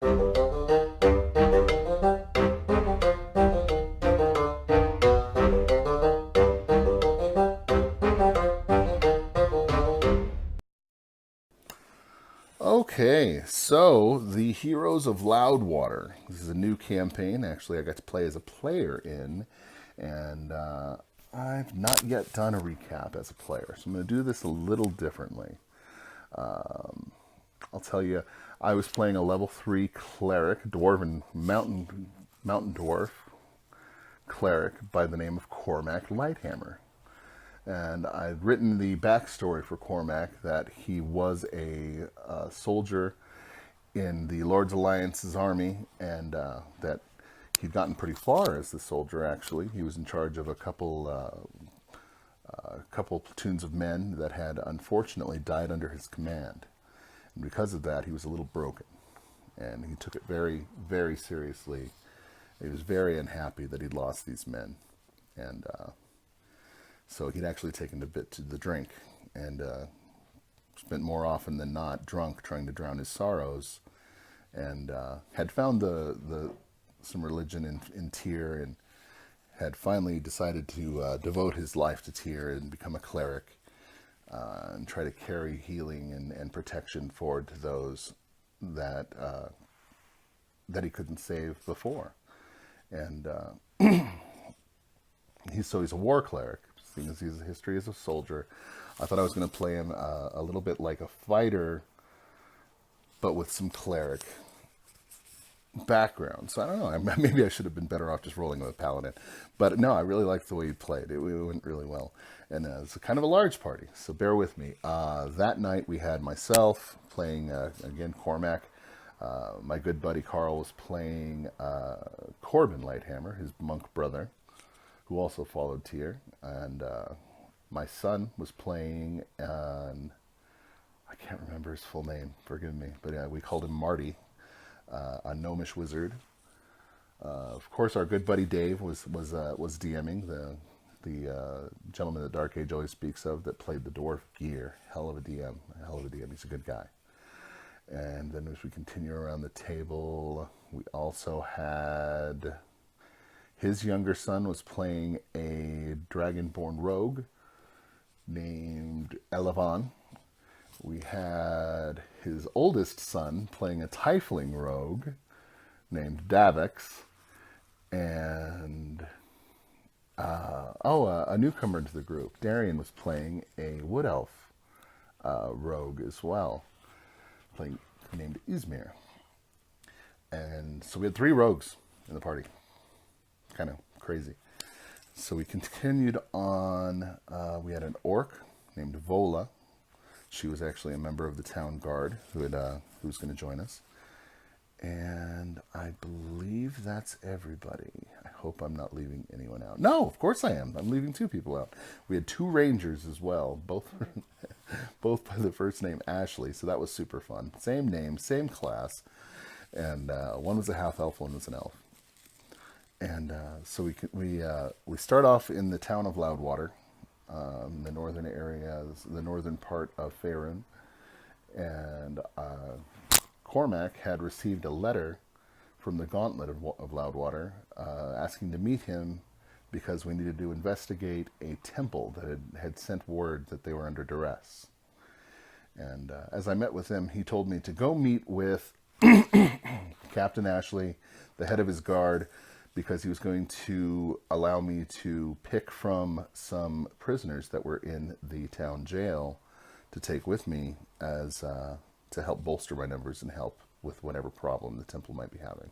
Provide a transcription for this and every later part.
Okay, so the Heroes of Loudwater. This is a new campaign. Actually, I got to play as a player in, and I've not yet done a recap as a player, so I'm going to do this a little differently. I'll tell you, I was playing a level 3 cleric, dwarven mountain dwarf cleric by the name of Cormac Lighthammer. And I'd written the backstory for Cormac that he was a soldier in the Lord's Alliance's army, and that he'd gotten pretty far as the soldier. Actually, he was in charge of a couple platoons of men that had unfortunately died under his command, and because of that, he was a little broken, and he took it very, very seriously. He was very unhappy that he'd lost these men, and so he'd actually taken a bit to the drink, and spent more often than not drunk trying to drown his sorrows, and had found some religion in Tyr, and had finally decided to devote his life to Tyr and become a cleric, and try to carry healing and protection forward to those that that he couldn't save before. And he's a war cleric, seeing as he has a history as a soldier. I thought I was going to play him a little bit like a fighter, but with some cleric background. So I don't know. Maybe I should have been better off just rolling with a paladin. But no, I really liked the way he played. It went really well. And it's kind of a large party, so bear with me. That night we had myself playing, again, Cormac. My good buddy Carl was playing Corbin Lighthammer, his monk brother, who also followed Tyr. And my son was playing, I can't remember his full name, forgive me, but we called him Marty, a gnomish wizard. Of course, our good buddy Dave was DMing, the gentleman that Dark Age always speaks of that played the dwarf Gear. Hell of a DM. He's a good guy. And then as we continue around the table, we also had his younger son was playing a dragonborn rogue named Elevan. We had his oldest son playing a tiefling rogue named Davix. And a newcomer to the group, Darian, was playing a wood elf rogue as well, named Izmir. And so we had 3 rogues in the party. Kind of crazy. So we continued on. We had an orc named Vola. She was actually a member of the town guard who was going to join us. And I believe that's everybody. I hope I'm not leaving anyone out. No, of course I am. I'm leaving 2 people out. We had 2 rangers as well, both by the first name Ashley, so that was super fun. Same name, same class, and one was a half elf, one was an elf. And so we start off in the town of Loudwater, the northern areas, the northern part of Faerun, and Cormac had received a letter from the Gauntlet of Loudwater asking to meet him because we needed to investigate a temple that had sent word that they were under duress. And as I met with him, he told me to go meet with Captain Ashley, the head of his guard, because he was going to allow me to pick from some prisoners that were in the town jail to take with me as to help bolster my numbers and help with whatever problem the temple might be having.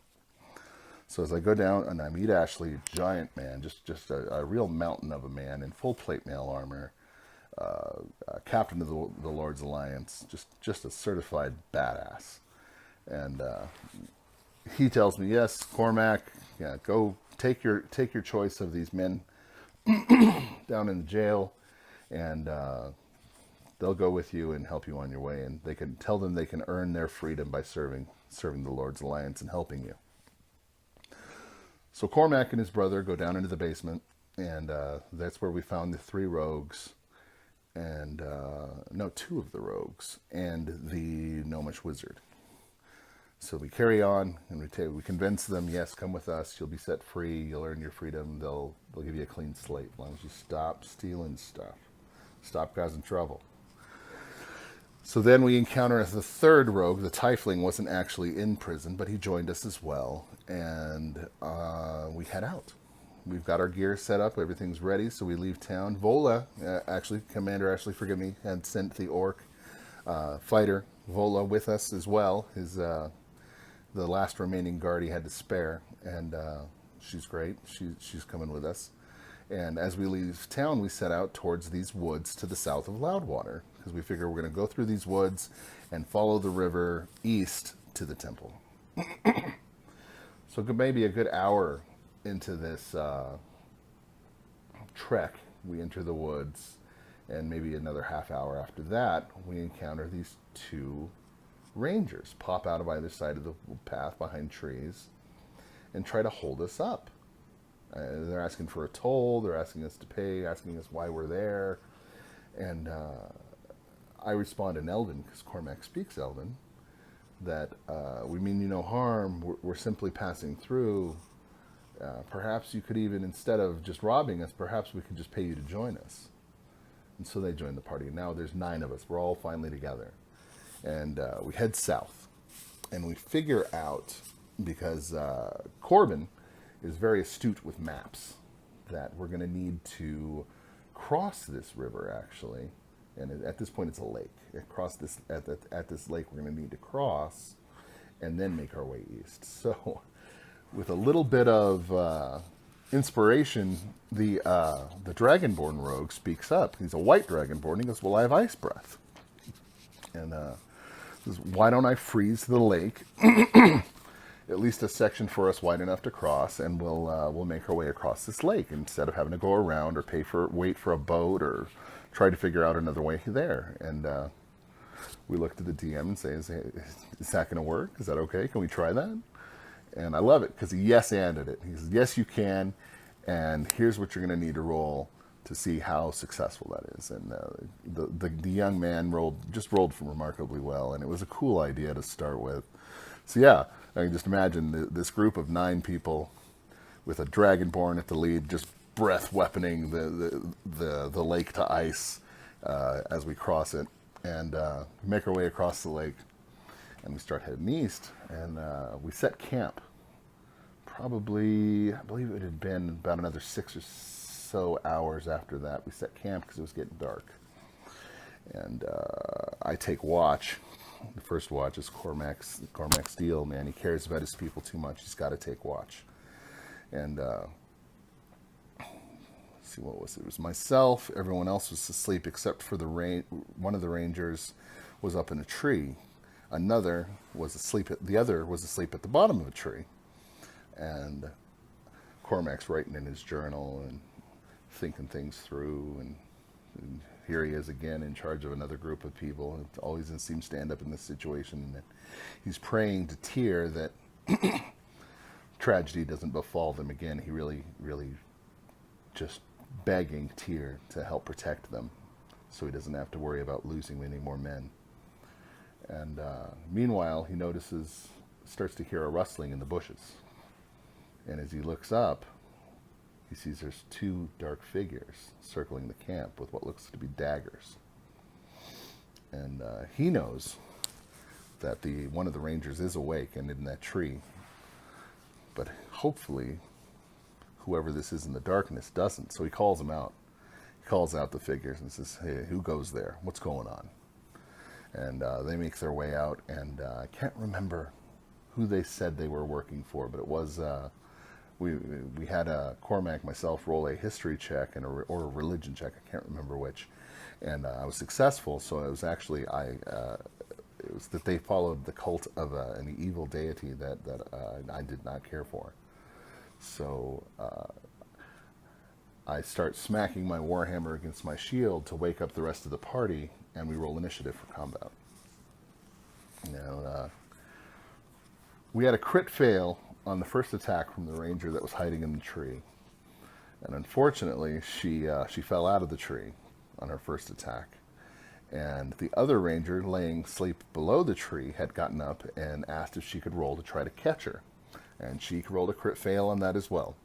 So as I go down and I meet Ashley, giant man, just a real mountain of a man in full plate mail armor, captain of the Lord's Alliance, just a certified badass. And he tells me, yes, Cormac, yeah, go take your choice of these men down in the jail, and they'll go with you and help you on your way. And they can tell them they can earn their freedom by serving the Lord's Alliance and helping you. So Cormac and his brother go down into the basement, and that's where we found the 3 rogues, and 2 of the rogues, and the gnomish wizard. so we carry on, and we convince them, yes, come with us. You'll be set free. You'll earn your freedom. They'll give you a clean slate as long as you stop stealing stuff, stop causing trouble. So then we encounter the third rogue. The Tiefling wasn't actually in prison, but he joined us as well, and we head out. We've got our gear set up. Everything's ready, so we leave town. Vola, Commander Ashley, forgive me, had sent the orc fighter Vola with us as well. His the last remaining guard he had to spare, and she's great. She's coming with us. And as we leave town, we set out towards these woods to the south of Loudwater, because we figure we're going to go through these woods and follow the river east to the temple. So maybe a good hour into this trek, we enter the woods, and maybe another half hour after that, we encounter these two rangers pop out of either side of the path behind trees and try to hold us up. They're asking for a toll, they're asking us to pay, asking us why we're there, and I respond in Elven, because Cormac speaks Elven, that we mean you no harm, we're simply passing through. Perhaps you could even, instead of just robbing us, perhaps we could just pay you to join us. And so they join the party. And now there's 9 of us. We're all finally together. And we head south. And we figure out, because Corbin is very astute with maps, that we're going to need to cross this river, actually. And at this point, it's a lake. Across this, at this lake, we're going to need to cross and then make our way east. So with a little bit of inspiration, the Dragonborn rogue speaks up. He's a white Dragonborn. He goes, well, I have ice breath. And says, why don't I freeze the lake, at least a section for us wide enough to cross, and we'll make our way across this lake instead of having to go around or wait for a boat or try to figure out another way there. And we look to the DM and say, is that going to work? Is that okay? Can we try that? And I love it because he yes-anded it. He says, yes, you can, and here's what you're going to need to roll to see how successful that is. And the young man rolled remarkably well, and it was a cool idea to start with. So yeah, I can just imagine this group of 9 people with a Dragonborn at the lead, just breath weaponing the lake to ice as we cross it, and make our way across the lake. And we start heading east, and we set camp. Probably, I believe it had been about another 6 or so hours after that. We set camp because it was getting dark. And I take watch. The first watch is Cormac's deal, man. He cares about his people too much. He's got to take watch. And let's see, what was it? It was myself. Everyone else was asleep except for one of the rangers was up in a tree. Another was asleep. The other was asleep at the bottom of a tree. And Cormac's writing in his journal and thinking things through. And here he is again in charge of another group of people. It always seems to end up in this situation. And he's praying to Tyr that tragedy doesn't befall them again. He really, really just begging Tyr to help protect them so he doesn't have to worry about losing any more men. And meanwhile, he starts to hear a rustling in the bushes. And as he looks up, he sees there's 2 dark figures circling the camp with what looks to be daggers. And he knows that one of the rangers is awake and in that tree. But hopefully, whoever this is in the darkness doesn't. So he calls them out. He calls out the figures and says, hey, who goes there? What's going on? And they make their way out, and I can't remember who they said they were working for, but it was, we had Cormac, myself, roll a history check or a religion check, I can't remember which, and I was successful, so it was actually, it was that they followed the cult of an evil deity that I did not care for. So I start smacking my warhammer against my shield to wake up the rest of the party, and we roll initiative for combat. We had a crit fail on the first attack from the ranger that was hiding in the tree, and unfortunately, she fell out of the tree on her first attack, And the other ranger, laying asleep below the tree, had gotten up and asked if she could roll to try to catch her. And she rolled a crit fail on that as well.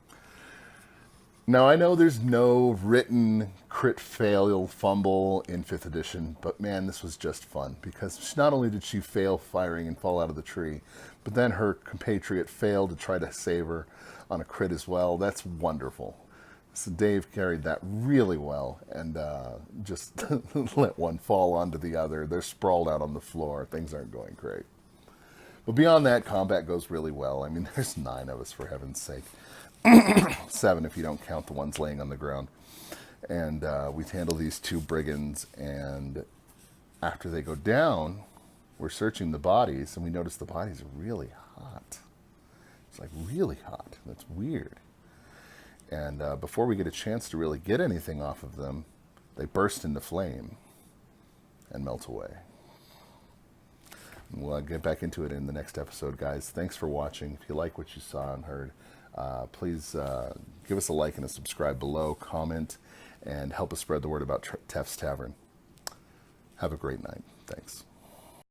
Now, I know there's no written crit fail fumble in 5th edition, but man, this was just fun, because not only did she fail firing and fall out of the tree, but then her compatriot failed to try to save her on a crit as well. That's wonderful. So Dave carried that really well, and just let one fall onto the other. They're sprawled out on the floor. Things aren't going great. But beyond that, combat goes really well. I mean, there's 9 of us, for heaven's sake. 7 if you don't count the ones laying on the ground. And we handle these 2 brigands, and after they go down, we're searching the bodies, and we notice the bodies are really hot. It's like really hot. That's weird. And before we get a chance to really get anything off of them, they burst into flame and melt away. And we'll get back into it in the next episode, guys. Thanks for watching. If you like what you saw and heard, please give us a like and a subscribe below, comment, and help us spread the word about Tef's Tavern. Have a great night. Thanks.